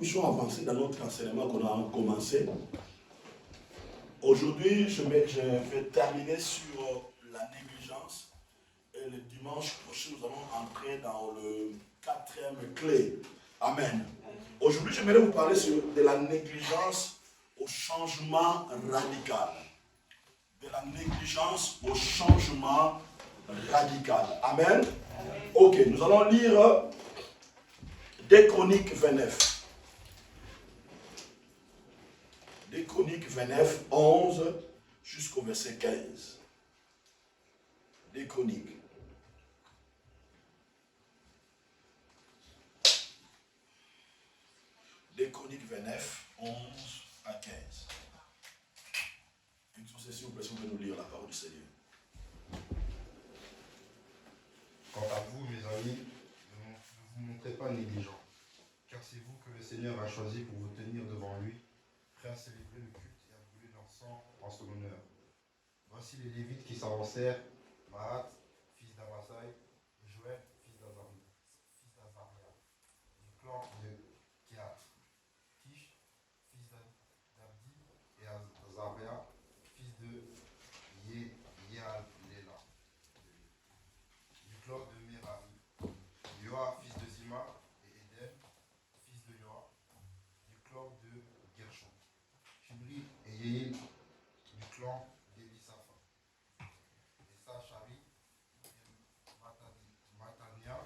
puissions avancer dans notre enseignement qu'on a commencé. Aujourd'hui, je vais terminer sur la négligence. Et le dimanche prochain, nous allons entrer dans le 4e clé. Amen. Aujourd'hui, j'aimerais vous parler de la négligence au changement radical. De la négligence au changement radical. Amen. Ok, nous allons lire 2 Chroniques 29. 2 Chroniques 29, 11 jusqu'au verset 15. 2 Chroniques. Des Chroniques 29, 11 à 15. S'il vous plaît, si vous pouvez nous lire la parole du Seigneur. Quant à vous, mes amis, ne vous montrez pas négligents, car c'est vous que le Seigneur a choisi pour vous tenir devant lui, prêts à célébrer le culte et à brûler leur sang en son honneur. Voici les Lévites qui s'avancèrent, Mahat, fils d'Amasai, et Joël, fils d'Azaria, du clan de Kehat, Kish, fils d'Abdi, et Azaria, fils de Yehalela, du clan de Merari, Yoa, fils de Zima, et Eden, fils de Yoa, du clan de Gershon, Shibri et Yeil, du clan d'Elisapha, et Sachari, et Matania,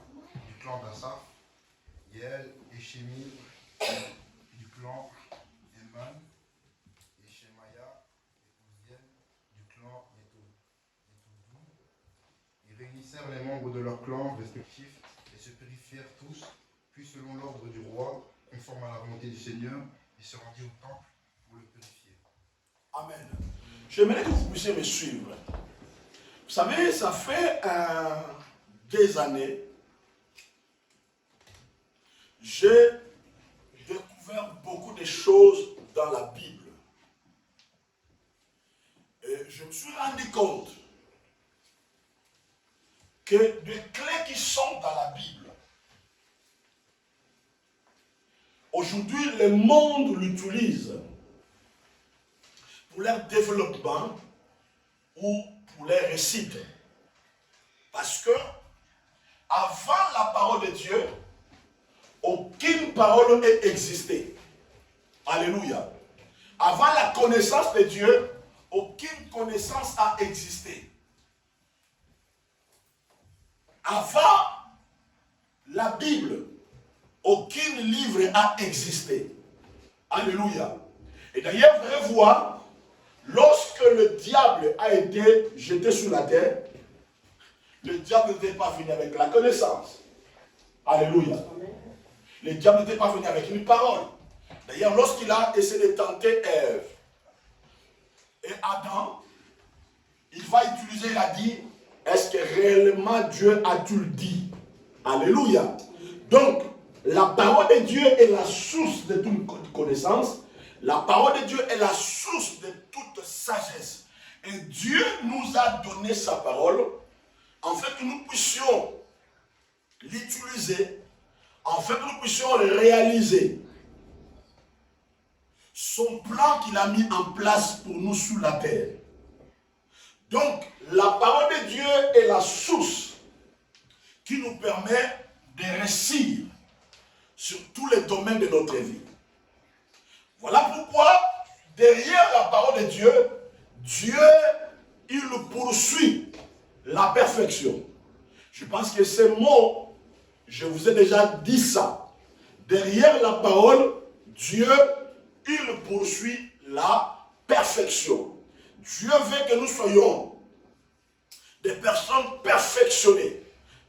du clan d'Asaph, Yel et Shemi, du clan d'Eman, et Shemaya et Ouzien, du clan Netoudou. Ils réunissèrent les membres de leurs clans respectifs et se purifièrent tous, puis selon l'ordre du roi, conforme à la volonté du Seigneur, ils se rendirent au temple pour le purifier. Amen. J'aimerais que vous puissiez me suivre. Vous savez, ça fait des années, j'ai découvert beaucoup de choses dans la Bible. Et je me suis rendu compte que des clés qui sont dans la Bible, aujourd'hui, le monde l'utilise pour leur développement ou pour les réussites. Parce que, avant la parole de Dieu, aucune parole n'a existé. Alléluia. Avant la connaissance de Dieu, aucune connaissance a existé. Avant la Bible, aucun livre a existé. Alléluia. Et d'ailleurs, vous allez voir, lorsque le diable a été jeté sur la terre, le diable n'était pas venu avec la connaissance. Alléluia. Le diable n'était pas venu avec une parole. D'ailleurs, lorsqu'il a essayé de tenter Ève et Adam, il va utiliser, il a dit, est-ce que réellement Dieu a-t-il dit? Alléluia. Donc, la parole de Dieu est la source de toute connaissance. La parole de Dieu est la source de toute sagesse. Et Dieu nous a donné sa parole, en fait que nous puissions l'utiliser, en fait que nous puissions réaliser son plan qu'il a mis en place pour nous sur la terre. Donc, la parole de Dieu est la source qui nous permet de réussir sur tous les domaines de notre vie. Voilà pourquoi, derrière la parole de Dieu, Dieu, il poursuit la perfection. Je pense que ces mots, je vous ai déjà dit ça. Derrière la parole, Dieu, il poursuit la perfection. Dieu veut que nous soyons des personnes perfectionnées.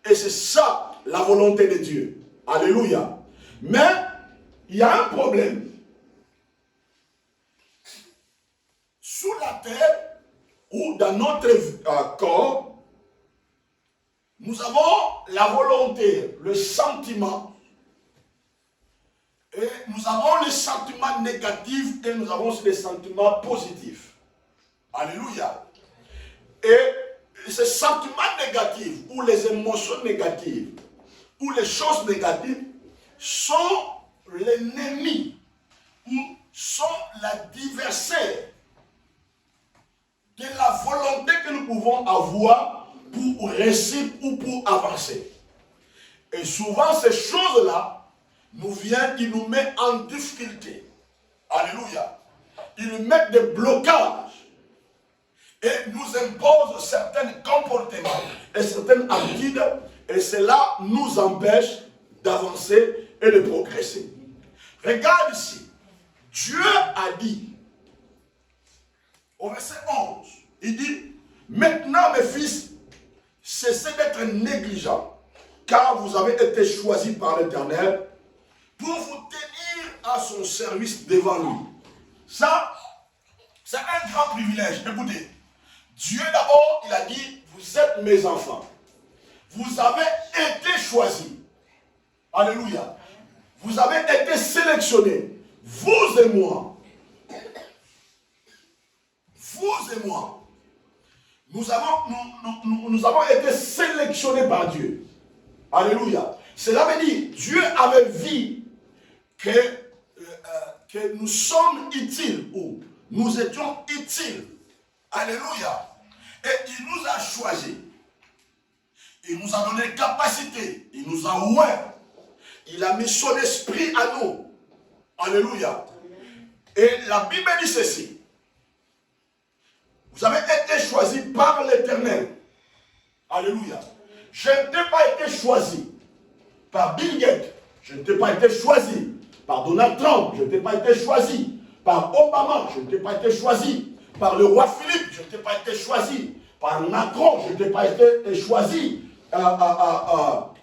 Et c'est ça la volonté de Dieu. Alléluia. Mais il y a un problème. Sous la terre ou dans notre corps, nous avons la volonté, le sentiment. Et nous avons les sentiments négatifs et nous avons aussi les sentiments positifs. Alléluia. Et ces sentiments négatifs ou les émotions négatives ou les choses négatives sont l'ennemi sont l'adversaire de la volonté que nous pouvons avoir pour réussir ou pour avancer. Et souvent, ces choses-là ils nous mettent en difficulté. Alléluia. Ils nous mettent des blocages et nous imposent certains comportements et certaines habitudes, et cela nous empêche d'avancer et de progresser. Regarde ici. Dieu a dit, au verset 11, il dit, maintenant mes fils, cessez d'être négligents, car vous avez été choisis par l'Éternel pour vous tenir à son service devant lui. Ça, c'est un grand privilège. Écoutez, Dieu d'abord, il a dit, vous êtes mes enfants. Vous avez été choisis. Alléluia. Vous avez été sélectionnés. Vous et moi. Vous et moi. Nous avons été sélectionnés par Dieu. Alléluia. Cela veut dire, Dieu avait vu que nous sommes utiles, ou nous étions utiles. Alléluia. Et il nous a choisis. Il nous a donné capacité. Il nous a ouvert. Il a mis son esprit à nous. Alléluia. Et la Bible dit ceci. Vous avez été choisis par l'Éternel. Alléluia. Je n'ai pas été choisi par Bill Gates. Je n'ai pas été choisi par Donald Trump. Je n'ai pas été choisi par Obama. Je n'ai pas été choisi par le roi Philippe. Je n'ai pas été choisi par Macron. Je n'ai pas été choisi par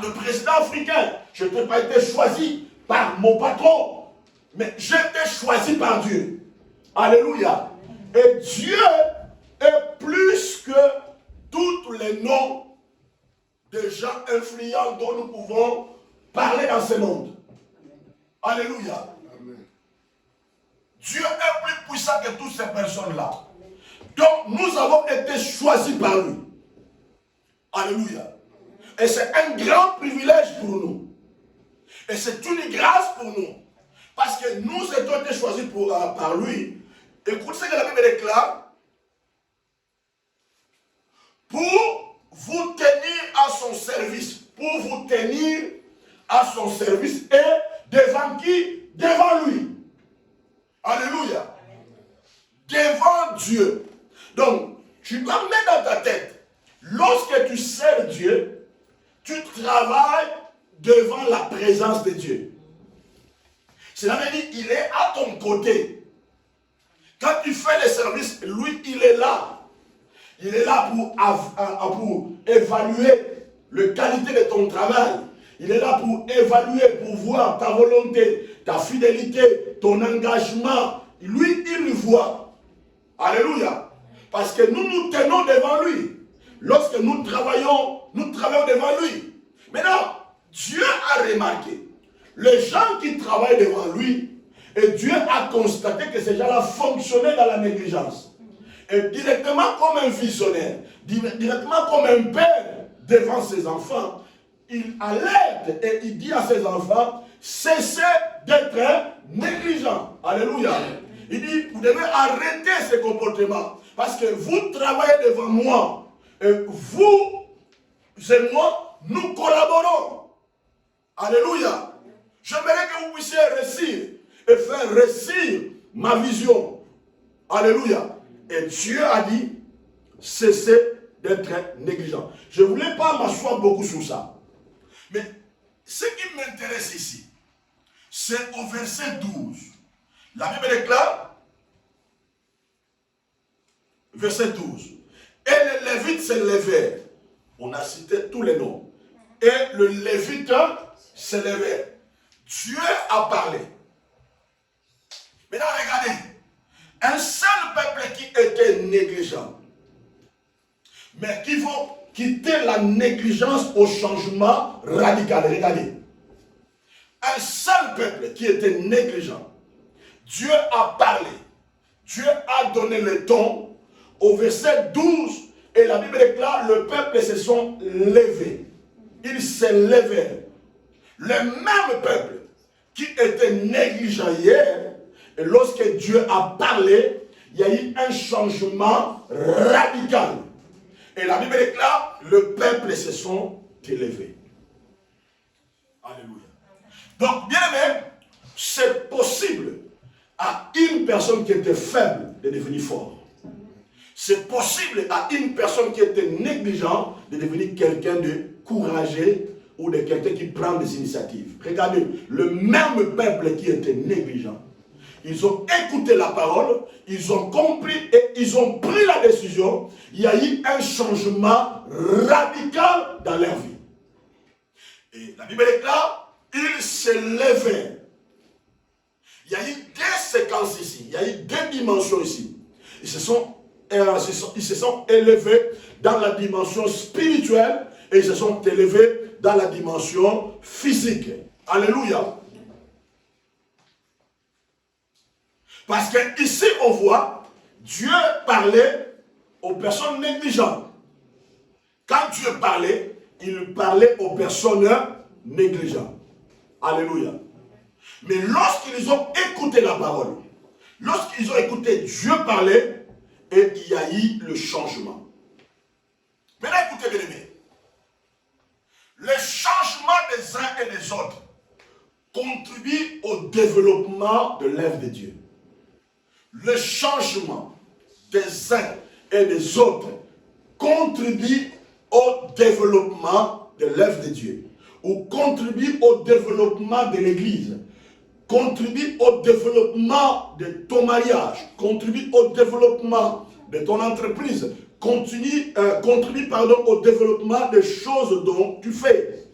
le président africain. Je n'ai pas été choisi par mon patron. Mais j'ai été choisi par Dieu. Alléluia. Et Dieu est plus que tous les noms de gens influents dont nous pouvons parler dans ce monde. Alléluia. Amen. Dieu est plus puissant que toutes ces personnes-là. Donc nous avons été choisis par lui. Alléluia. Et c'est un grand privilège pour nous. Et c'est une grâce pour nous. Parce que nous avons été choisis par lui. Écoute ce que la Bible déclare. Pour vous tenir à son service. Pour vous tenir à son service. Et devant qui? Devant lui. Alléluia. Devant Dieu. Donc, tu dois mettre dans ta tête. Lorsque tu sers Dieu, tu travailles devant la présence de Dieu. Cela veut dire qu'il est à ton côté. Quand tu fais le service, lui, il est là. Il est là pour évaluer la qualité de ton travail. Il est là pour évaluer, pour voir ta volonté, ta fidélité, ton engagement. Lui, il le voit. Alléluia. Parce que nous nous tenons devant lui. Lorsque nous travaillons devant lui. Maintenant, Dieu a remarqué. Les gens qui travaillent devant lui, et Dieu a constaté que ces gens-là fonctionnaient dans la négligence. Et directement comme un visionnaire, directement comme un père devant ses enfants, il alerte et il dit à ses enfants, cessez d'être négligents. Alléluia. Il dit, vous devez arrêter ces comportements. Parce que vous travaillez devant moi. Et vous et moi, nous collaborons. Alléluia. J'aimerais que vous puissiez réussir et faire réussir ma vision. Alléluia. Et Dieu a dit, cessez d'être négligent. Je ne voulais pas m'asseoir beaucoup sur ça. Mais ce qui m'intéresse ici, c'est au verset 12. La Bible déclare, verset 12. Et les Lévites se levèrent. On a cité tous les noms. Et le Lévite se levait. Dieu a parlé. Maintenant, regardez. Un seul peuple qui était négligent, mais qui vont quitter la négligence au changement radical. Regardez. Un seul peuple qui était négligent. Dieu a parlé. Dieu a donné le ton. Au verset 12, et la Bible déclare, le peuple se sont levés. Ils se levèrent. Le même peuple qui était négligent hier, et lorsque Dieu a parlé, il y a eu un changement radical. Et la Bible déclare, le peuple se sont élevés. Alléluia. Donc, bien aimé, c'est possible à une personne qui était faible de devenir fort. C'est possible à une personne qui était négligente de devenir quelqu'un de courageux ou de quelqu'un qui prend des initiatives. Regardez, le même peuple qui était négligent, ils ont écouté la parole, ils ont compris et ils ont pris la décision. Il y a eu un changement radical dans leur vie. Et la Bible déclare, ils se levaient. Il y a eu deux séquences ici, il y a eu deux dimensions ici. Ils se sont élevés dans la dimension spirituelle et ils se sont élevés dans la dimension physique. Alléluia. Parce que ici on voit, Dieu parlait aux personnes négligentes. Quand Dieu parlait, il parlait aux personnes négligentes. Alléluia. Mais lorsqu'ils ont écouté la parole, lorsqu'ils ont écouté Dieu parler, et il y a eu le changement. Maintenant écoutez bien aimés. Le changement des uns et des autres contribue au développement de l'œuvre de Dieu. Le changement des uns et des autres contribue au développement de l'œuvre de Dieu, ou contribue au développement de l'Église, contribue au développement de ton mariage, contribue au développement de ton entreprise, contribue au développement des choses dont tu fais.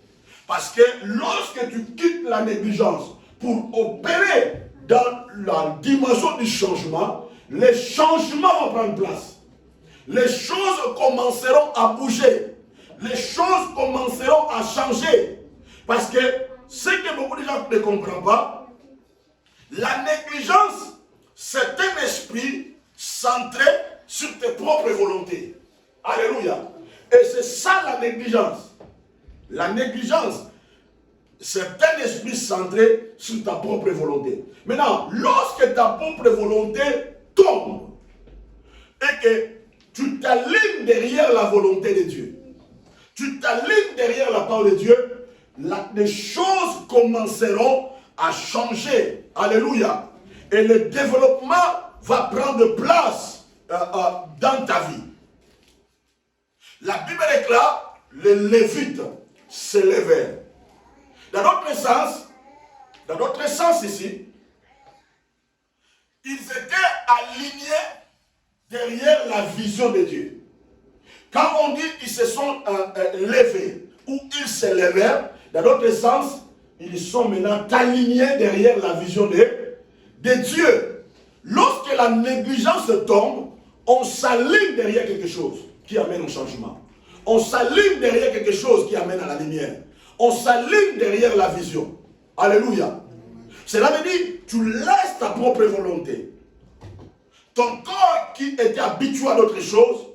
Parce que lorsque tu quittes la négligence pour opérer dans la dimension du changement, les changements vont prendre place. Les choses commenceront à bouger. Les choses commenceront à changer. Parce que ce que beaucoup de gens ne comprennent pas, la négligence, c'est un esprit centré sur tes propres volontés. Alléluia. Et c'est ça la négligence. La négligence, c'est un esprit centré sur ta propre volonté. Maintenant, lorsque ta propre volonté tombe et que tu t'alignes derrière la volonté de Dieu, tu t'alignes derrière la parole de Dieu, les choses commenceront à changer. Alléluia. Et le développement va prendre place dans ta vie. La Bible déclare, les Lévites s'élevèrent. Dans notre sens ici, ils étaient alignés derrière la vision de Dieu. Quand on dit qu'ils se sont levés ou ils s'élevèrent, dans notre sens, ils sont maintenant alignés derrière la vision de Dieu. Lorsque la négligence tombe, on s'aligne derrière quelque chose qui amène au changement. On s'aligne derrière quelque chose qui amène à la lumière. On s'aligne derrière la vision. Alléluia. Cela veut dire, tu laisses ta propre volonté. Ton corps qui était habitué à d'autres choses,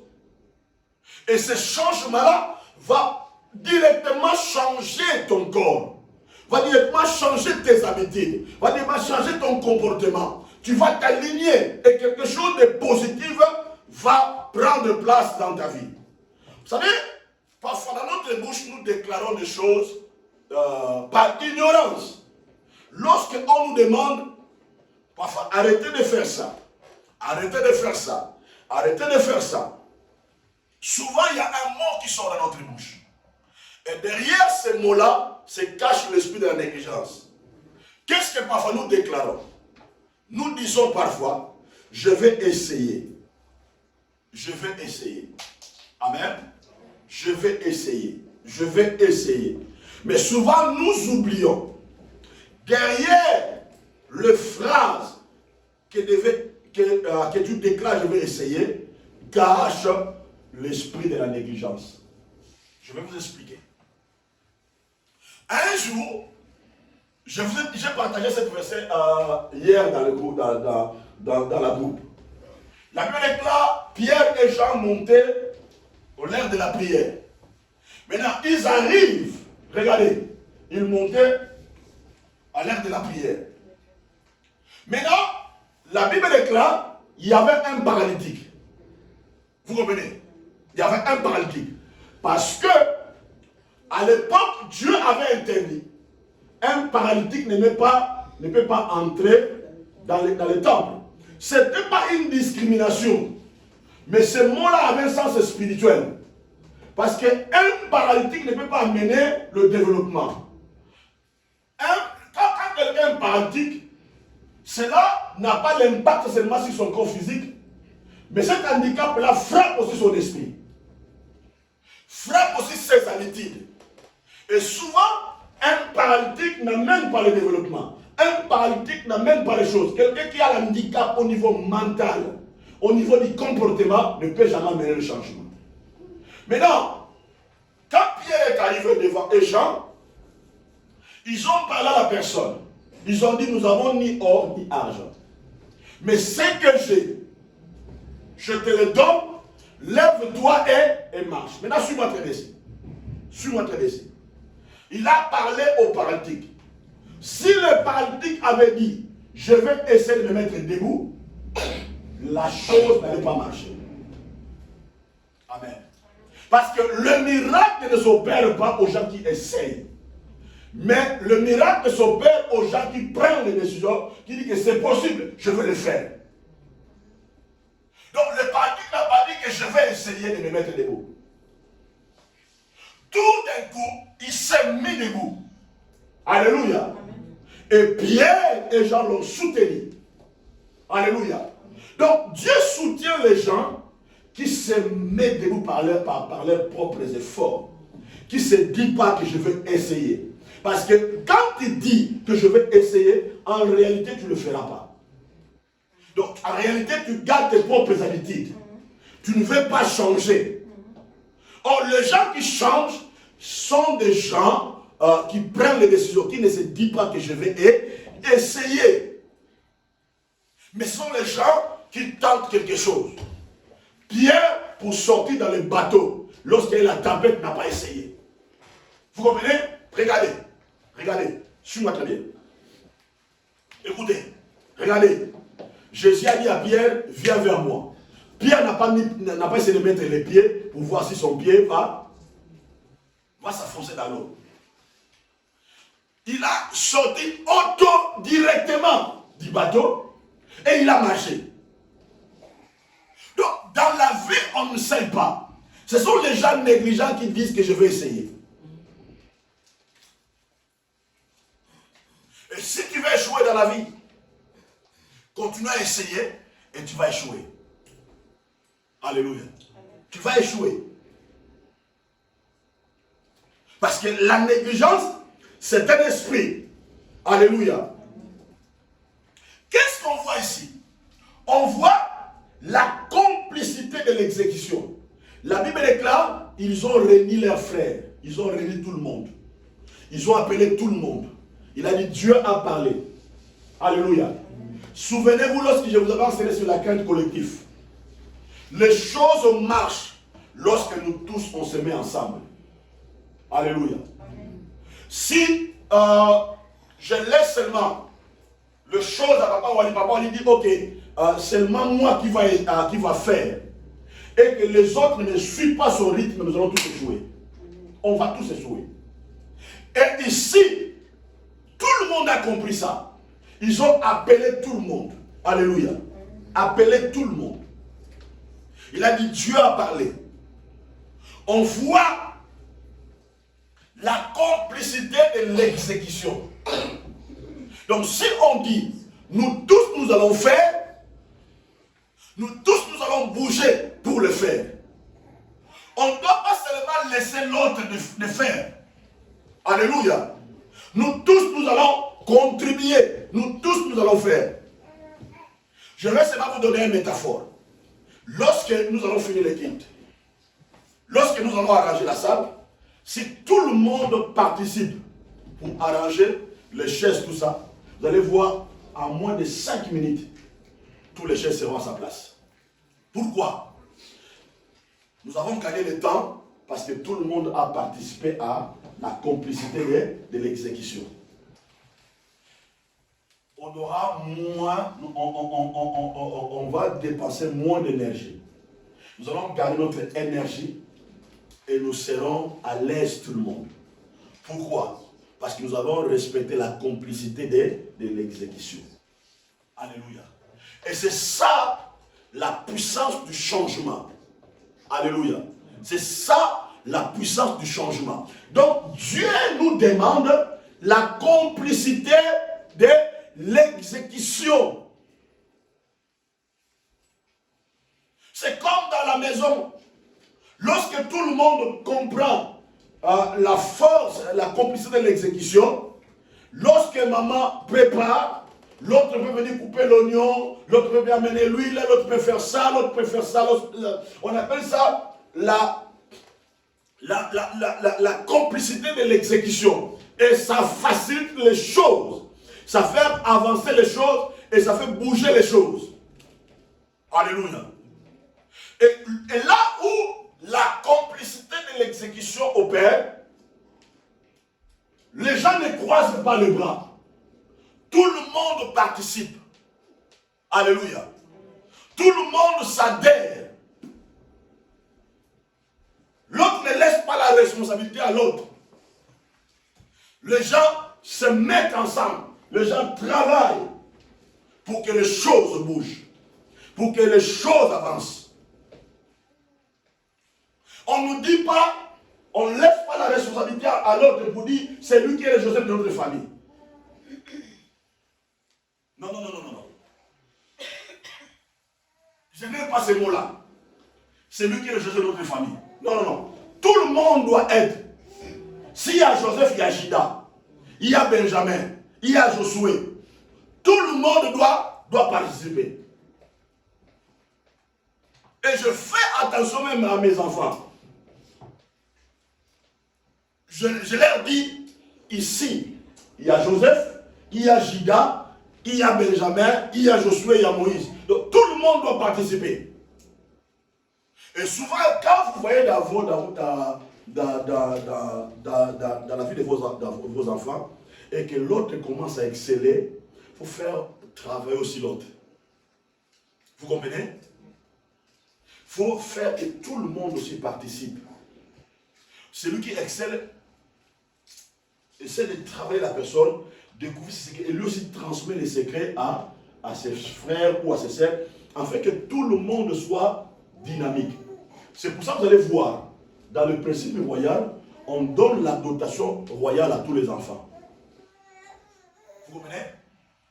et ce changement-là va directement changer ton corps. Va directement changer tes habitudes. Va directement changer ton comportement. Tu vas t'aligner et quelque chose de positif va prendre place dans ta vie. Vous savez, parfois dans notre bouche, nous déclarons des choses par ignorance. Lorsqu'on nous demande, parfois, arrêtez de faire ça, arrêtez de faire ça, arrêtez de faire ça. Souvent, il y a un mot qui sort de notre bouche. Et derrière ces mots-là, se cache l'esprit de la négligence. Qu'est-ce que parfois nous déclarons? Nous disons parfois, je vais essayer. Je vais essayer. Amen. Je vais essayer. Je vais essayer. Mais souvent, nous oublions. Derrière le phrase que tu déclares, je vais essayer, cache l'esprit de la négligence. Je vais vous expliquer. Un jour, j'ai partagé cette verset hier dans le groupe, dans la groupe. La Bible déclare, Pierre et Jean montaient au l'air de la prière. Maintenant, ils arrivent, regardez, ils montaient à l'heure de la prière. Maintenant, la Bible déclare, il y avait un paralytique. Vous comprenez? Il y avait un paralytique. Parce que, à l'époque, Dieu avait interdit. Un paralytique ne peut pas entrer dans les temples. Ce n'était pas une discrimination. Mais ce mot-là avait un sens spirituel. Parce qu'un paralytique ne peut pas amener le développement. Quand quelqu'un est paralytique, cela n'a pas l'impact seulement sur son corps physique, mais cet handicap-là frappe aussi son esprit. Frappe aussi ses habitudes. Et souvent, un paralytique n'amène pas le développement. Un paralytique n'amène pas les choses. Quelqu'un qui a l'handicap au niveau mental, au niveau du comportement, ne peut jamais amener le changement. Maintenant, quand Pierre est arrivé devant les gens, ils ont parlé à la personne. Ils ont dit, nous n'avons ni or ni argent. Mais ce que j'ai, je te le donne, lève-toi et marche. Maintenant, suis-moi très bien ici. Suis-moi très bien ici. Il a parlé au paralytique. Si le paralytique avait dit, je vais essayer de me mettre debout, la chose n'allait pas marcher. Amen. Parce que le miracle ne s'opère pas aux gens qui essayent. Mais le miracle s'opère aux gens qui prennent les décisions, qui disent que c'est possible, je vais le faire. Donc le paralytique n'a pas dit que je vais essayer de me mettre debout. Tout d'un coup, il s'est mis debout. Alléluia. Et Pierre et Jean l'ont soutenu. Alléluia. Donc Dieu soutient les gens qui se mettent debout par leurs propres efforts. Qui ne se disent pas que je vais essayer. Parce que quand tu dis que je vais essayer, en réalité tu ne le feras pas. Donc en réalité tu gardes tes propres habitudes. Tu ne veux pas changer. Or les gens qui changent sont des gens qui prennent les décisions, qui ne se disent pas que je vais essayer. Mais ce sont les gens qui tentent quelque chose. Pierre, pour sortir dans le bateau, lorsqu'il y a eu la tempête, n'a pas essayé. Vous comprenez? Regardez. Regardez. Suis-moi très bien. Écoutez. Regardez. Jésus a dit à Pierre, viens vers moi. Pierre n'a pas essayé de mettre les pieds pour voir si son pied va s'enfoncer dans l'eau. Il a sorti directement du bateau et il a marché. Donc, dans la vie, on ne sait pas. Ce sont les gens négligents qui disent que je vais essayer. Et si tu veux échouer dans la vie, continue à essayer et tu vas échouer. Alléluia. Tu vas échouer. Parce que la négligence, c'est un esprit. Alléluia. Qu'est-ce qu'on voit ici? On voit la complicité de l'exécution. La Bible déclare, ils ont réuni leurs frères. Ils ont réuni tout le monde. Ils ont appelé tout le monde. Il a dit, Dieu a parlé. Alléluia. Souvenez-vous lorsque je vous avais enseigné sur la crainte collective. Les choses marchent lorsque nous tous on se met ensemble. Alléluia. Si je laisse seulement les choses à papa Wally dit ok, seulement moi qui va faire, et que les autres ne suivent pas son rythme, nous allons tous échouer. On va tous échouer. Et ici, tout le monde a compris ça. Ils ont appelé tout le monde. Alléluia. Appelé tout le monde. Il a dit, Dieu a parlé. On voit la complicité de l'exécution. Donc si on dit, nous tous nous allons faire, nous tous nous allons bouger pour le faire. On ne doit pas seulement laisser l'autre de faire. Alléluia. Nous tous nous allons contribuer. Nous tous nous allons faire. Je vais seulement vous donner une métaphore. Lorsque nous allons finir les kits, lorsque nous allons arranger la salle, si tout le monde participe pour arranger les chaises, tout ça, vous allez voir, en moins de 5 minutes, tous les chaises seront à sa place. Pourquoi? Nous avons gagné le temps parce que tout le monde a participé à la complicité de l'exécution. on aura moins, on va dépenser moins d'énergie. Nous allons garder notre énergie et nous serons à l'aise tout le monde. Pourquoi? Parce que nous avons respecté la complicité de l'exécution. Alléluia. Et c'est ça la puissance du changement. Alléluia. C'est ça la puissance du changement. Donc Dieu nous demande la complicité de l'exécution. C'est comme dans la maison. Lorsque tout le monde comprend la force, la complicité de l'exécution, lorsque maman prépare, l'autre peut venir couper l'oignon, l'autre peut bien amener l'huile, l'autre peut faire ça, l'autre peut faire ça. On appelle ça la complicité de l'exécution. Et ça facilite les choses. Ça fait avancer les choses et ça fait bouger les choses. Alléluia. Et là où la complicité de l'exécution opère, les gens ne croisent pas les bras. Tout le monde participe. Alléluia. Tout le monde s'adhère. L'autre ne laisse pas la responsabilité à l'autre. Les gens se mettent ensemble. Les gens travaillent pour que les choses bougent. Pour que les choses avancent. On ne nous dit pas, on ne laisse pas la responsabilité à l'autre pour dire c'est lui qui est le Joseph de notre famille. Non. Je n'aime pas ces mots-là. C'est lui qui est le Joseph de notre famille. Non. Tout le monde doit être. S'il y a Joseph, il y a Judas. Il y a Benjamin. Il y a Josué. Tout le monde doit participer. Et je fais attention même à mes enfants. Je leur dis, ici, il y a Joseph, il y a Judas, il y a Benjamin, il y a Josué, il y a Moïse. Donc tout le monde doit participer. Et souvent, quand vous voyez dans la vie de vos enfants, et que l'autre commence à exceller, il faut faire travailler aussi l'autre. Vous comprenez? Il faut faire que tout le monde aussi participe. Celui qui excelle, essaie de travailler la personne, découvrir ses secrets, et lui aussi transmet les secrets à ses frères ou à ses sœurs, afin que tout le monde soit dynamique. C'est pour ça que vous allez voir, dans le principe royal, on donne la dotation royale à tous les enfants. Vous comprenez?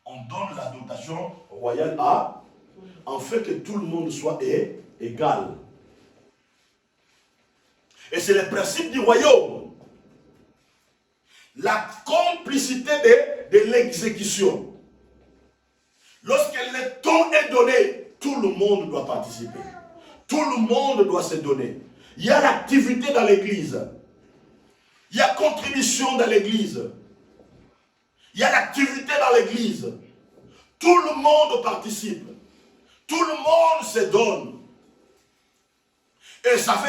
On donne la dotation royale afin que tout le monde soit égal. Et c'est le principe du royaume. La complicité de l'exécution. Lorsque le ton est donné, tout le monde doit participer. Tout le monde doit se donner. Il y a l'activité dans l'église. Il y a contribution dans l'église. Il y a l'activité dans l'église. Tout le monde participe. Tout le monde se donne. Et ça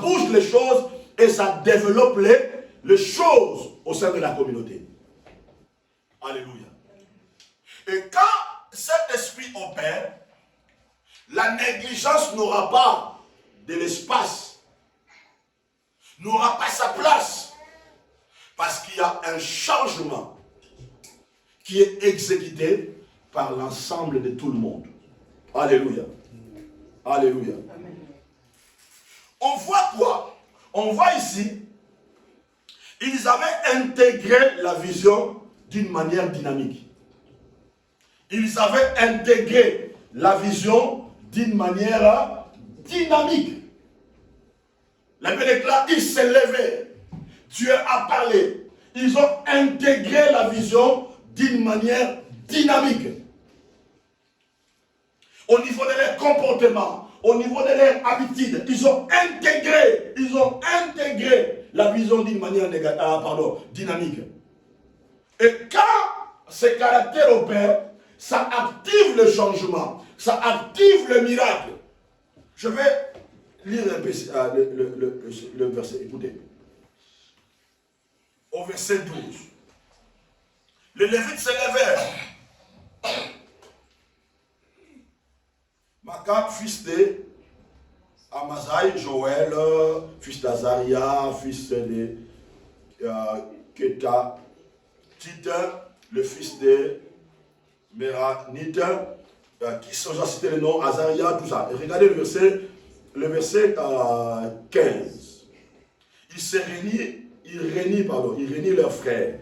bouge les choses et ça développe les choses au sein de la communauté. Alléluia. Et quand cet esprit opère, la négligence n'aura pas de l'espace, n'aura pas sa place, parce qu'il y a un changement qui est exécuté par l'ensemble de tout le monde. Alléluia. Alléluia. On voit quoi? On voit ici, ils avaient intégré la vision d'une manière dynamique. Ils avaient intégré la vision d'une manière dynamique. La Bible déclare, ils se levaient. Dieu a parlé. Ils ont intégré la vision d'une manière dynamique. Au niveau de leur comportement, au niveau de leur habitude, ils ont intégré la vision d'une manière dynamique. Et quand ces caractères opèrent, ça active le changement, ça active le miracle. Je vais lire le verset, écoutez. Au verset 12. Les Lévites se levèrent quatre fils de Amasaï, Joël, fils d'Azaria, fils de Keta, Tita, le fils de Méranite, qui sont déjà cités les noms, Azaria, tout ça. Et regardez le verset 15. Ils réunissent leurs frères.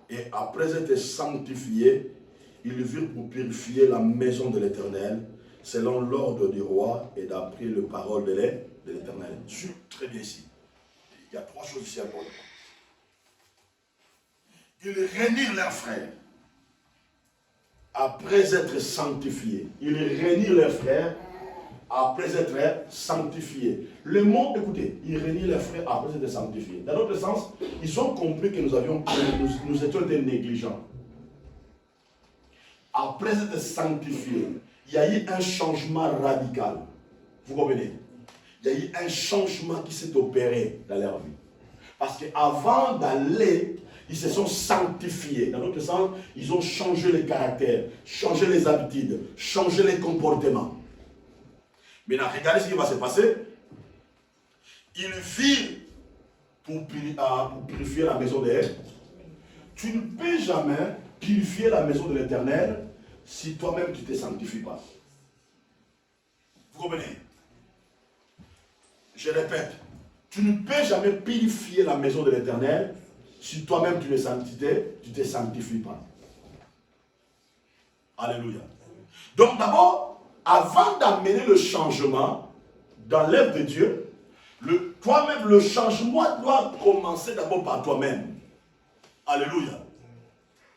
Et après être sanctifiés, ils virent pour purifier la maison de l'Éternel, selon l'ordre du roi et d'après le parole de l'Éternel. Suis très bien ici. Il y a trois choses ici à voir. Ils réunirent leurs frères. Après être sanctifiés. Ils réunirent leurs frères après être sanctifiés. Le mot, écoutez, ils réunirent leurs frères après être sanctifiés. Dans l'autre sens, ils ont compris que nous étions des négligents. Après être sanctifiés, il y a eu un changement radical. Vous comprenez? Il y a eu un changement qui s'est opéré dans leur vie. Parce qu'avant d'aller, ils se sont sanctifiés. Dans l'autre sens, ils ont changé les caractères, changé les habitudes, changé les comportements. Maintenant, regardez ce qui va se passer. Ils vivent pour purifier la maison de l'Éternel. Tu ne peux jamais purifier la maison de l'Éternel si toi-même tu ne te sanctifies pas. Vous comprenez? Je répète, tu ne peux jamais purifier la maison de l'Éternel si toi-même tu ne te sanctifies pas. Alléluia. Donc d'abord, avant d'amener le changement dans l'œuvre de Dieu, toi-même, le changement doit commencer d'abord par toi-même. Alléluia.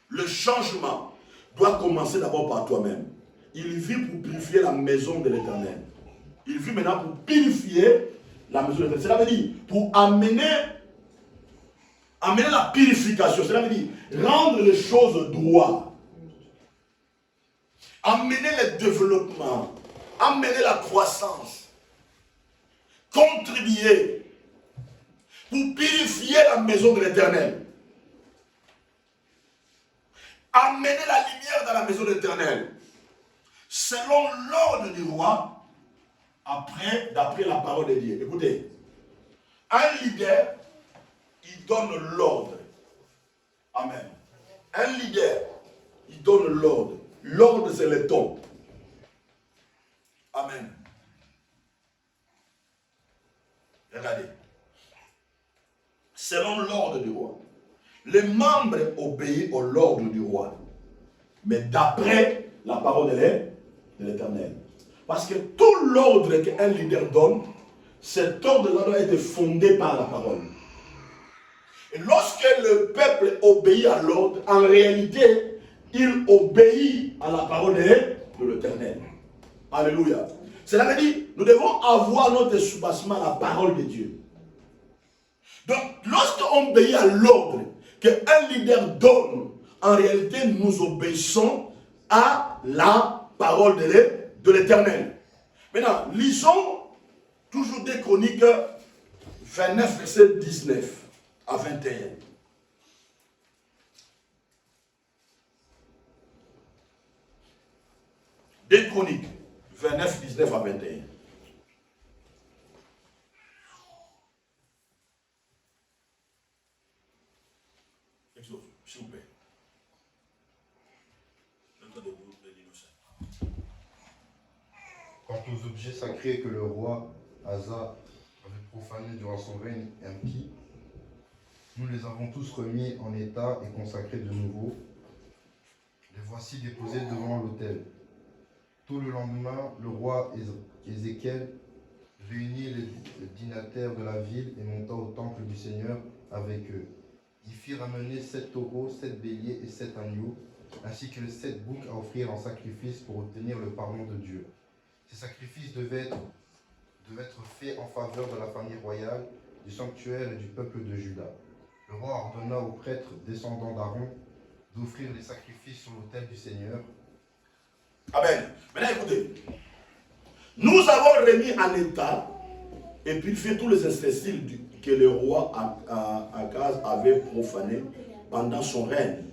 Le changement doit commencer d'abord par toi-même. Il vit pour purifier la maison de l'Éternel. Il vit maintenant pour purifier la maison de l'Éternel. Cela veut dire pour amener la purification. Cela veut dire rendre les choses droites. Amener le développement. Amener la croissance. Contribuer pour purifier la maison de l'Éternel. Amener la lumière dans la maison de l'Éternel. Selon l'ordre du roi, d'après la parole de Dieu. Écoutez, un leader, il donne l'ordre. Amen. Un leader, il donne l'ordre. L'ordre, c'est le ton. Amen. Regardez. Selon l'ordre du roi. Les membres obéissent à l'ordre du roi. Mais d'après la parole de l'Éternel. Parce que tout l'ordre qu'un leader donne, cet ordre-là doit être fondé par la parole. Et lorsque le peuple obéit à l'ordre, en réalité, il obéit à la parole de l'Éternel. Alléluia. Cela veut dire, nous devons avoir notre soubassement à la parole de Dieu. Donc, lorsqu'on obéit à l'ordre qu'un leader donne, en réalité, nous obéissons à la parole de l'Éternel. Maintenant, lisons toujours des Chroniques 29, verset 19 à 21. Des Chroniques 29, 19 à 21. S'il vous plaît. Quant aux objets sacrés que le roi Asa avait profanés durant son règne impie, nous les avons tous remis en état et consacrés de nouveau. Les voici déposés devant l'autel. Tout le lendemain, le roi Ézéchiel réunit les dignitaires de la ville et monta au temple du Seigneur avec eux. Il fit ramener 7 taureaux, 7 béliers et 7 agneaux, ainsi que les 7 boucs à offrir en sacrifice pour obtenir le pardon de Dieu. Ces sacrifices devaient être faits en faveur de la famille royale, du sanctuaire et du peuple de Juda. Le roi ordonna aux prêtres descendants d'Aaron d'offrir les sacrifices sur l'autel du Seigneur. Amen. Maintenant écoutez, nous avons remis en état et purifié tous les ustensiles que le roi Akaz avait profanés pendant son règne.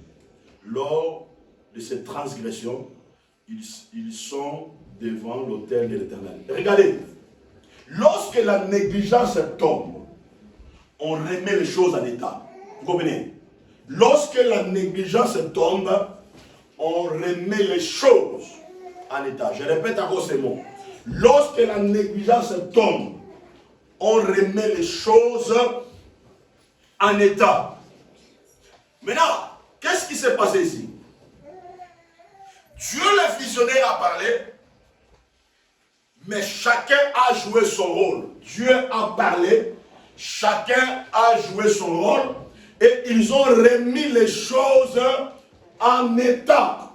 Lors de cette transgression, ils sont devant l'autel de l'Éternel. Regardez, lorsque la négligence tombe, on remet les choses en état. Vous comprenez? Lorsque la négligence tombe, on remet les choses en état. Je répète encore ces mots. Lorsque la négligence tombe, on remet les choses en état. Maintenant, qu'est-ce qui s'est passé ici? Dieu, le visionnaire, a parlé, mais chacun a joué son rôle. Dieu a parlé, chacun a joué son rôle, et ils ont remis les choses en état.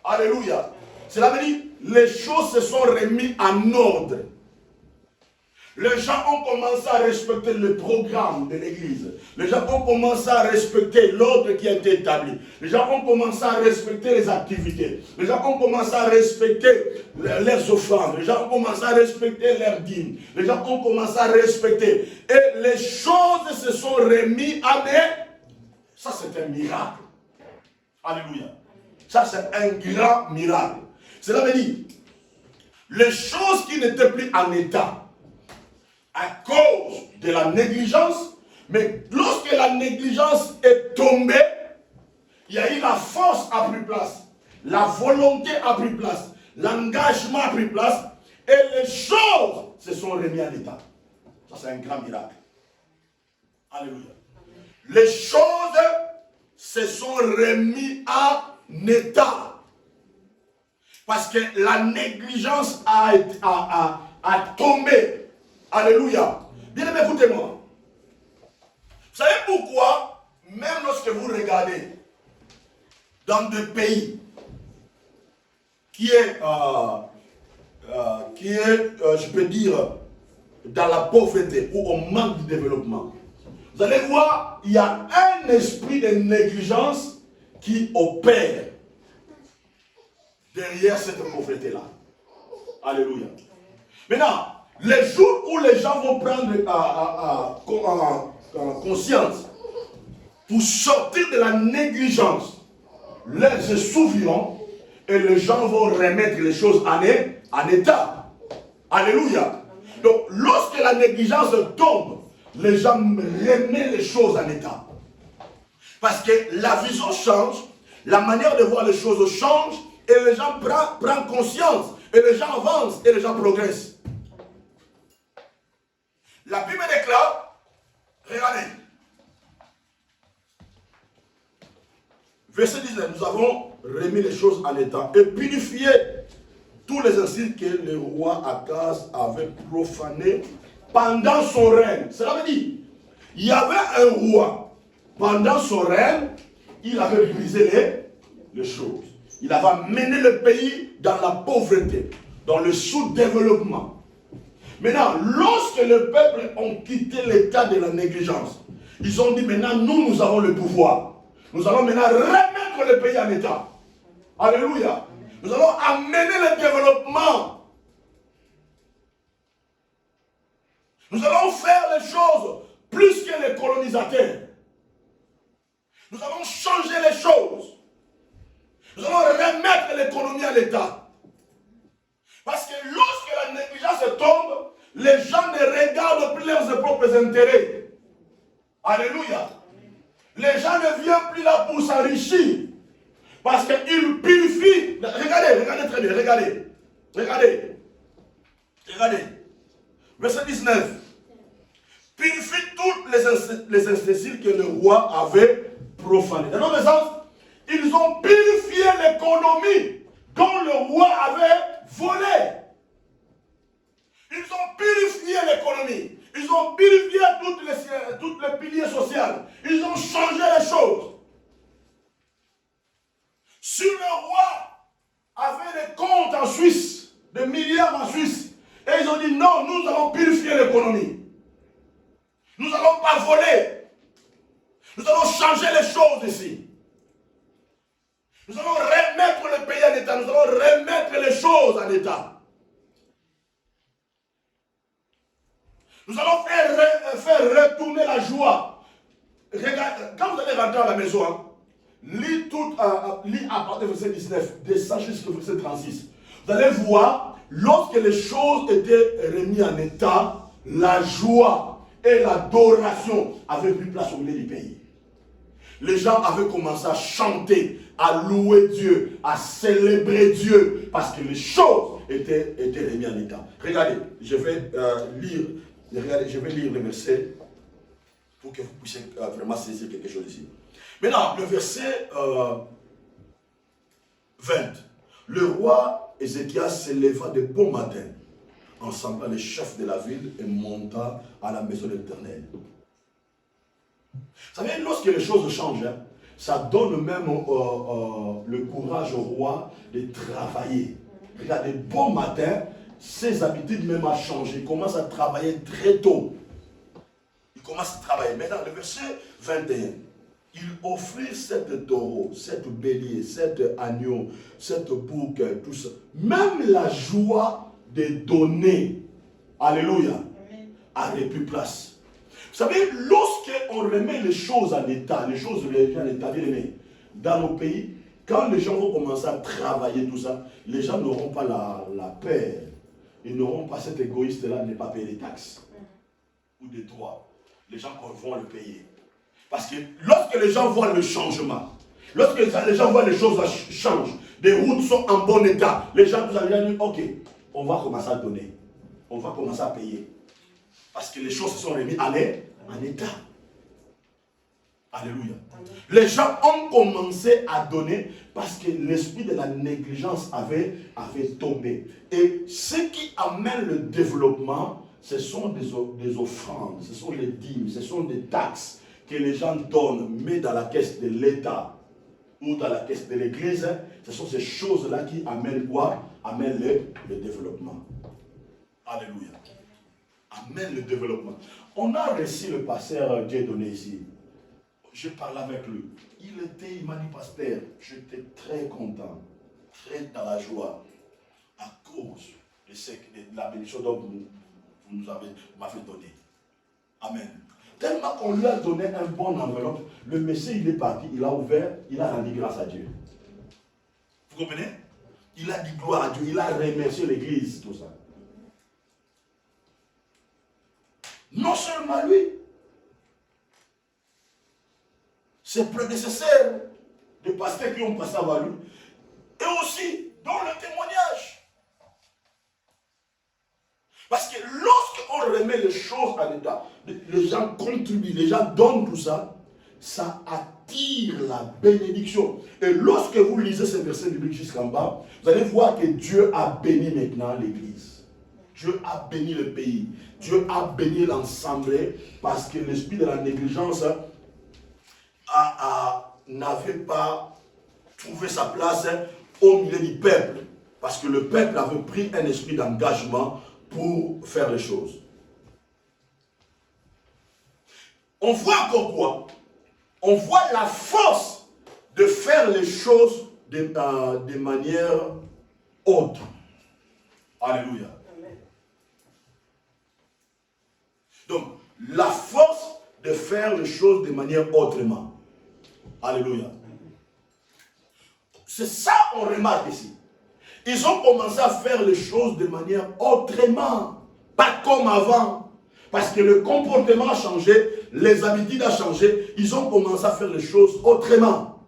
Alléluia. Cela veut dire, les choses se sont remises en ordre. Les gens ont commencé à respecter le programme de l'église. Les gens ont commencé à respecter l'ordre qui a été établi. Les gens ont commencé à respecter les activités. Les gens ont commencé à respecter leurs offrandes. Les gens ont commencé à respecter leurs dîmes. Les gens ont commencé à respecter. Et les choses se sont remises en état. Ça, c'est un miracle. Alléluia. Ça, c'est un grand miracle. Cela veut dire, les choses qui n'étaient plus en état, à cause de la négligence, mais lorsque la négligence est tombée, il y a eu la force a pris place, la volonté a pris place, l'engagement a pris place, et les choses se sont remises en état. Ça, c'est un grand miracle. Alléluia. Les choses se sont remises en état. Parce que la négligence a tombé. Alléluia. Bien aimé, écoutez-moi. Vous savez pourquoi, même lorsque vous regardez dans des pays qui est, je peux dire, dans la pauvreté ou au manque de développement, vous allez voir, il y a un esprit de négligence qui opère derrière cette pauvreté-là. Alléluia. Maintenant, les jours où les gens vont prendre conscience pour sortir de la négligence, leurs se souviront et les gens vont remettre les choses en état. Alléluia. Donc, lorsque la négligence tombe, les gens remettent les choses en état. Parce que la vision change, la manière de voir les choses change, et les gens prennent conscience, et les gens avancent, et les gens progressent. La Bible déclare, regardez, verset 19, nous avons remis les choses en état et purifié tous les insultes que le roi Akaz avait profanés pendant son règne. Cela veut dire, il y avait un roi, pendant son règne, il avait brisé les choses. Il avait mené le pays dans la pauvreté, dans le sous-développement. Maintenant, lorsque le peuple ont quitté l'état de la négligence, ils ont dit maintenant, nous avons le pouvoir. Nous allons maintenant remettre le pays en état. Alléluia. Nous allons amener le développement. Nous allons faire les choses plus que les colonisateurs. Nous allons changer les choses. Nous allons remettre l'économie à l'état. Parce que lorsque la négligence tombe, les gens ne regardent plus leurs propres intérêts. Alléluia. Les gens ne viennent plus là pour s'enrichir. Parce qu'ils purifient. Regardez très bien, regardez. Verset 19. Purifie toutes les ustensiles que le roi avait profanés. Dans l'autre sens, ils ont purifié l'économie dont le roi avait volé. Ils ont purifié l'économie. Ils ont purifié toutes les piliers sociaux. Ils ont changé les choses. Si le roi avait des comptes en Suisse, des milliards en Suisse, et ils ont dit non, nous allons purifier l'économie. Nous n'allons pas voler. Nous allons changer les choses ici. Nous allons remettre le pays en état. Nous allons remettre les choses en état. Nous allons faire retourner la joie. Regardez, quand vous allez rentrer à la maison, lis à partir du verset 19, descends jusqu'au verset 36. Vous allez voir, lorsque les choses étaient remises en état, la joie et l'adoration avaient pris place au milieu du pays. Les gens avaient commencé à chanter, à louer Dieu, à célébrer Dieu, parce que les choses étaient remises en état. Regardez, je vais lire le verset pour que vous puissiez vraiment saisir quelque chose ici. Maintenant, le verset 20. Le roi Ézéchias s'éleva de bon matin, ensembla les chefs de la ville et monta à la maison de l'Éternel. Vous savez, lorsque les choses changent, ça donne même le courage au roi de travailler. Regardez, bon matin, ses habitudes même ont changé. Il commence à travailler très tôt. Il commence à travailler. Maintenant, le verset 21. Il offrit 7 taureaux, 7 béliers, 7 agneaux, 7 boucs, tout ça. Même la joie de donner, alléluia, avait plus place. Vous savez, lorsqu'on remet les choses en état, les choses en état, bien aimé, dans nos pays, quand les gens vont commencer à travailler tout ça, les gens n'auront pas la paix. Ils n'auront pas cet égoïste-là de ne pas payer des taxes ou des droits. Les gens vont le payer. Parce que lorsque les gens voient le changement, lorsque les gens voient les choses changent, des routes sont en bon état, les gens vous allez dire, ok, on va commencer à donner, on va commencer à payer. Parce que les choses se sont remises en état. Alléluia. Les gens ont commencé à donner parce que l'esprit de la négligence avait tombé. Et ce qui amène le développement, ce sont des offrandes, ce sont les dîmes, ce sont des taxes que les gens donnent, mais dans la caisse de l'État ou dans la caisse de l'Église. Ce sont ces choses-là qui amènent quoi? Amènent le développement. Alléluia. Amène le développement. On a reçu le pasteur Dieudonné ici. Je parlais avec lui. Il m'a dit, pasteur, j'étais très content, très dans la joie, à cause de la bénédiction dont vous m'avez donné. Amen. Tellement qu'on lui a donné un bon enveloppe, le monsieur il est parti, il a ouvert, il a rendu grâce à Dieu. Vous comprenez? Il a dit gloire à Dieu, il a remercié l'église, tout ça. Non seulement lui, ses prédécesseurs, des pasteurs qui ont passé avant lui, et aussi dans le témoignage. Parce que lorsqu'on remet les choses en état, les gens contribuent, les gens donnent tout ça, ça attire la bénédiction. Et lorsque vous lisez ces versets bibliques jusqu'en bas, vous allez voir que Dieu a béni maintenant l'église. Dieu a béni le pays. Dieu a béni l'assemblée parce que l'esprit de la négligence n'avait pas trouvé sa place au milieu du peuple. Parce que le peuple avait pris un esprit d'engagement pour faire les choses. On voit encore quoi? On voit la force de faire les choses de manière autre. Alléluia. Donc, la force de faire les choses de manière autrement. Alléluia. C'est ça qu'on remarque ici. Ils ont commencé à faire les choses de manière autrement. Pas comme avant. Parce que le comportement a changé, les habitudes ont changé. Ils ont commencé à faire les choses autrement.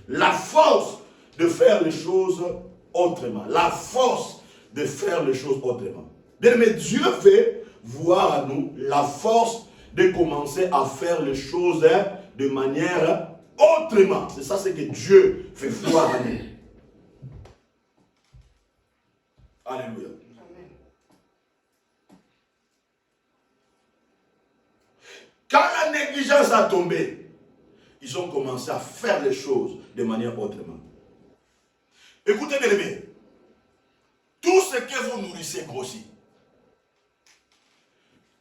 La force de faire les choses autrement. La force de faire les choses autrement. Bien, mais Dieu veut voir à nous la force de commencer à faire les choses de manière autrement. C'est ça ce que Dieu fait voir à nous. Alléluia. Quand la négligence a tombé, ils ont commencé à faire les choses de manière autrement. Écoutez bien aimés, tout ce que vous nourrissez grossit.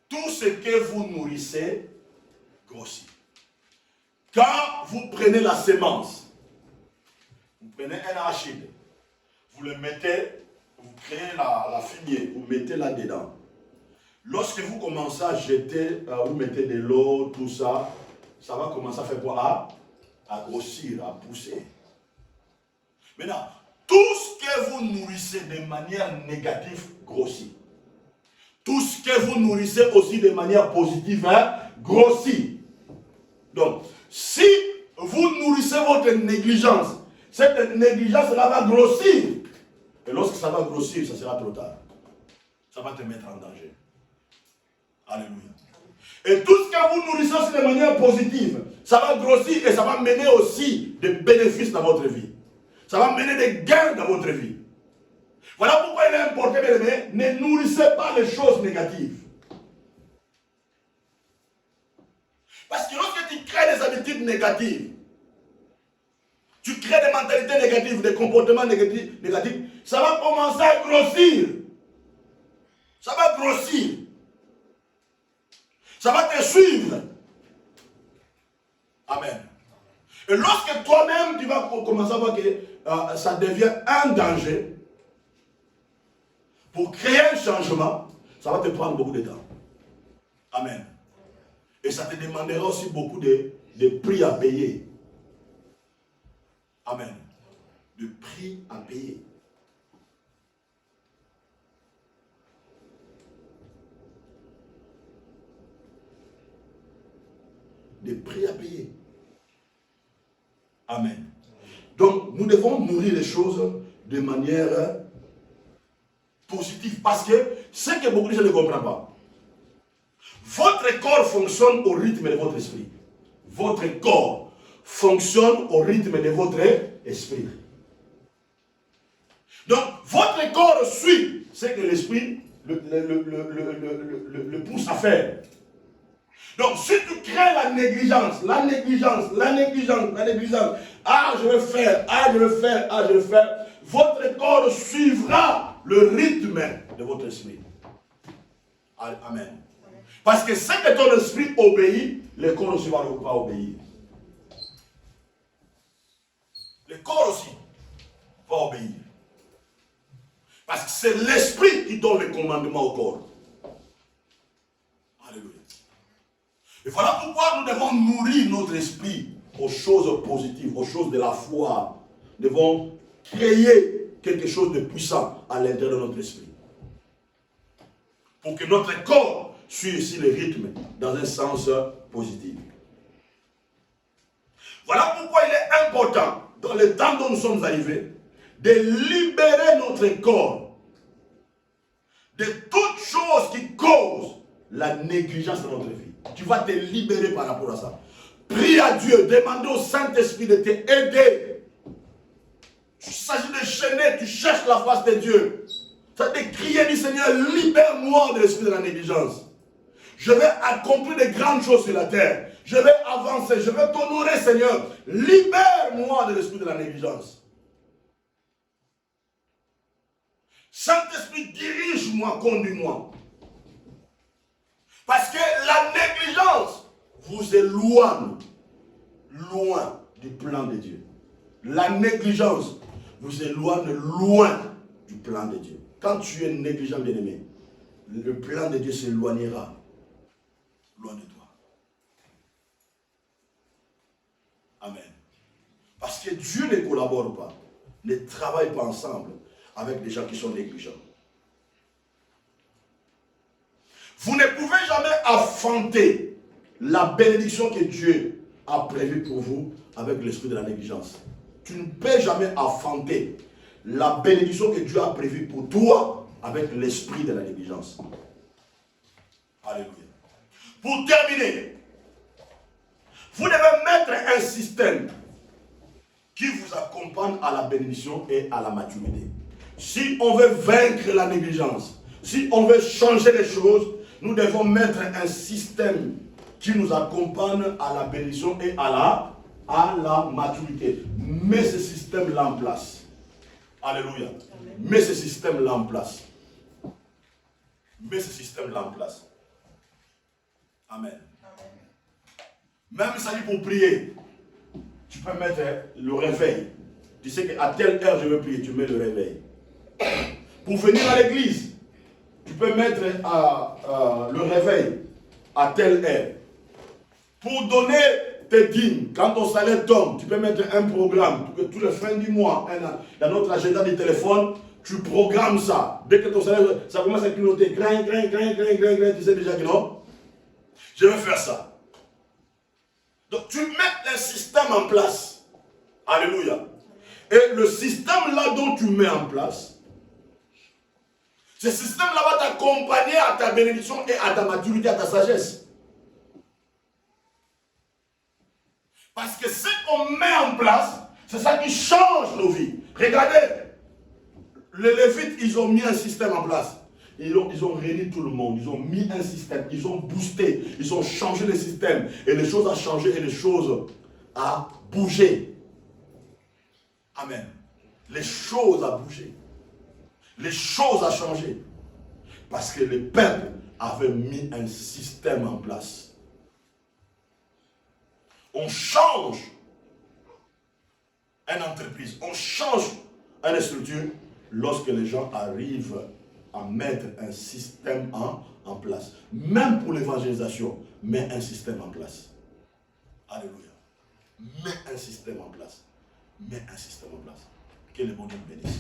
Tout ce que vous nourrissez grossit. Quand vous prenez la semence, vous prenez un arachide, vous le mettez, vous créez la fumée, vous mettez là-dedans. Lorsque vous commencez à jeter, vous mettez de l'eau, tout ça, ça va commencer à faire quoi? à grossir, à pousser. Maintenant, tout ce que vous nourrissez de manière négative grossit. Tout ce que vous nourrissez aussi de manière positive grossit. Donc, si vous nourrissez votre négligence, cette négligence là va grossir. Et lorsque ça va grossir, ça sera trop tard. Ça va te mettre en danger. Alléluia. Et tout ce que vous nourrissez aussi de manière positive, ça va grossir et ça va mener aussi des bénéfices dans votre vie. Ça va mener des gains dans votre vie. Voilà pourquoi il est important, bien aimé, ne nourrissez pas les choses négatives. Parce que lorsque tu crées des habitudes négatives, tu crées des mentalités négatives, des comportements négatifs, ça va commencer à grossir. Ça va grossir. Ça va te suivre. Amen. Et lorsque toi-même, tu vas commencer à voir que ça devient un danger, pour créer un changement, ça va te prendre beaucoup de temps. Amen. Et ça te demandera aussi beaucoup de prix à payer. Amen. De prix à payer. Des prix à payer. Amen. Donc, nous devons nourrir les choses de manière positive. Parce que ce que beaucoup de gens ne comprennent pas, votre corps fonctionne au rythme de votre esprit. Votre corps fonctionne au rythme de votre esprit. Donc, votre corps suit ce que l'esprit le pousse à faire. Donc, si tu crées la négligence, ah, je vais faire, votre corps suivra le rythme de votre esprit. Amen. Parce que ce que ton esprit obéit, le corps aussi va pas obéir. Le corps aussi va obéir. Parce que c'est l'esprit qui donne le commandement au corps. Alléluia. Et voilà pourquoi nous devons nourrir notre esprit aux choses positives, aux choses de la foi. Nous devons créer quelque chose de puissant à l'intérieur de notre esprit. Pour que notre corps suive ici le rythme dans un sens positif. Voilà pourquoi il est important, dans le temps dont nous sommes arrivés, de libérer notre corps de toutes choses qui causent la négligence de notre vie. Tu vas te libérer par rapport à ça. Prie à Dieu, demande au Saint-Esprit de t'aider. Il s'agit de gêner, tu cherches la face de Dieu. Ça te crier du Seigneur, libère-moi de l'esprit de la négligence. Je vais accomplir de grandes choses sur la terre. Je vais avancer, je vais t'honorer, Seigneur. Libère-moi de l'esprit de la négligence. Saint-Esprit, dirige-moi, conduis-moi. Parce que la négligence vous éloigne loin du plan de Dieu. La négligence vous éloigne loin du plan de Dieu. Quand tu es négligent, bien-aimé, le plan de Dieu s'éloignera loin de toi. Amen. Parce que Dieu ne collabore pas, ne travaille pas ensemble avec des gens qui sont négligents. Vous ne pouvez jamais affronter la bénédiction que Dieu a prévue pour vous avec l'esprit de la négligence. Tu ne peux jamais affronter la bénédiction que Dieu a prévue pour toi avec l'esprit de la négligence. Alléluia. Pour terminer, vous devez mettre un système qui vous accompagne à la bénédiction et à la maturité. Si on veut vaincre la négligence, si on veut changer les choses, nous devons mettre un système qui nous accompagne à la bénédiction et à la maturité. Mets ce système-là en place. Alléluia. Amen. Mets ce système-là en place. Mets ce système-là en place. Amen. Amen. Même ça dit pour prier, tu peux mettre le réveil. Tu sais qu'à telle heure je veux prier, tu mets le réveil. Pour venir à l'église, tu peux mettre le réveil à telle heure. Pour donner tes dîmes, quand ton salaire tombe, tu peux mettre un programme pour que tous les fins du mois, dans notre agenda du téléphone, tu programmes ça. Dès que ton salaire, ça commence à clignoter, grain, tu sais déjà que non, je vais faire ça. Donc tu mets un système en place. Alléluia. Et le système là dont tu mets en place, ce système là va t'accompagner à ta bénédiction et à ta maturité, à ta sagesse. Parce que ce qu'on met en place, c'est ça qui change nos vies. Regardez, les Lévites, ils ont mis un système en place. Ils ont réuni tout le monde, ils ont mis un système, ils ont boosté, ils ont changé le système. Et les choses ont changé et les choses ont bougé. Amen. Les choses ont bougé. Les choses ont changé. Parce que le peuple avait mis un système en place. On change une entreprise, on change une structure lorsque les gens arrivent à mettre un système en place. Même pour l'évangélisation, mets un système en place. Alléluia. Mets un système en place. Mets un système en place. Que le bon Dieu bénisse.